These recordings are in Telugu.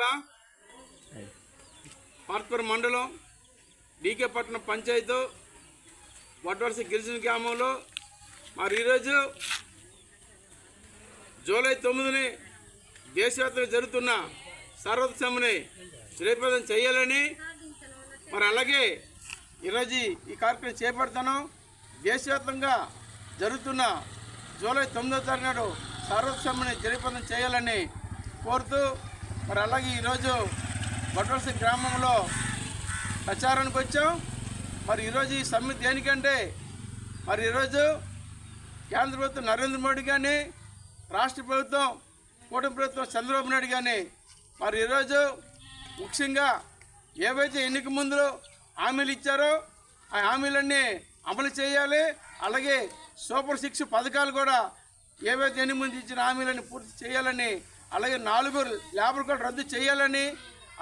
జిల్లా పార్పూర్ మండలం డీకేపట్నం పంచాయతీ వడ్వర్స గిరిజన గ్రామంలో మరి ఈరోజు జూలై 9ని దేశవ్యాప్తంగా జరుగుతున్న సర్వత్ర సమ్మెని జయప్రదం చేయాలని మరి అలాగే ఈరోజు ఈ కార్యక్రమం చేపడతాను. దేశవ్యాప్తంగా జరుగుతున్న జూలై 9వ తారీఖు నాడు సర్వత్ర సమ్మెని జయప్రదం చేయాలని కోరుతూ మరి అలాగే ఈరోజు వడ్వర్స గ్రామంలో ప్రచారానికి వచ్చాం. మరి ఈరోజు ఈ సమ్మె దేనికంటే మరి ఈరోజు కేంద్ర ప్రభుత్వం నరేంద్ర మోడీ కానీ రాష్ట్ర ప్రభుత్వం కూటమి ప్రభుత్వం చంద్రబాబు నాయుడు కానీ మరి ఈరోజు ముఖ్యంగా ఏవైతే ఎన్నిక ముందు హామీలు ఇచ్చారో ఆ హామీలన్నీ అమలు చేయాలి. అలాగే సూపర్ 6 పథకాలు కూడా ఏవైతే ఎన్నిక ముందు ఇచ్చిన హామీలన్నీ పూర్తి చేయాలని, అలాగే 4 లేబర్ కోడ్ రద్దు చేయాలని,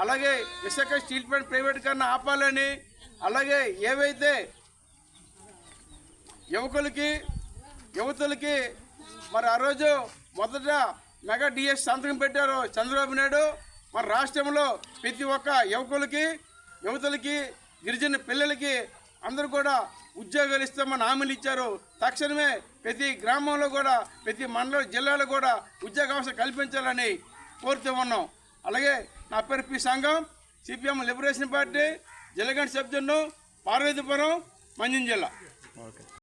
అలాగే విశాఖ స్టీల్ ప్లాంట్ ప్రైవేటీకరణ ఆపాలని, అలాగే ఏవైతే యువతులకి మరి ఆ రోజు మొదట మెగా డిఎస్ సంతకం పెట్టారు చంద్రబాబు నాయుడు. మన రాష్ట్రంలో ప్రతి ఒక్క యువతులకి గిరిజన పిల్లలకి అందరూ కూడా ఉద్యోగాలు ఇస్తామని హామీలు ఇచ్చారు. తక్షణమే ప్రతి గ్రామంలో కూడా ప్రతి మండల జిల్లాలో కూడా ఉద్యోగ అవకాశం కల్పించాలని కోరుతూ ఉన్నాం. అలాగే నా పేరు పి సంఘం, సిపిఎం లిబరేషన్ పార్టీ జిల్లా సభ్యులను, పార్వతీపురం, మంజం జిల్లా.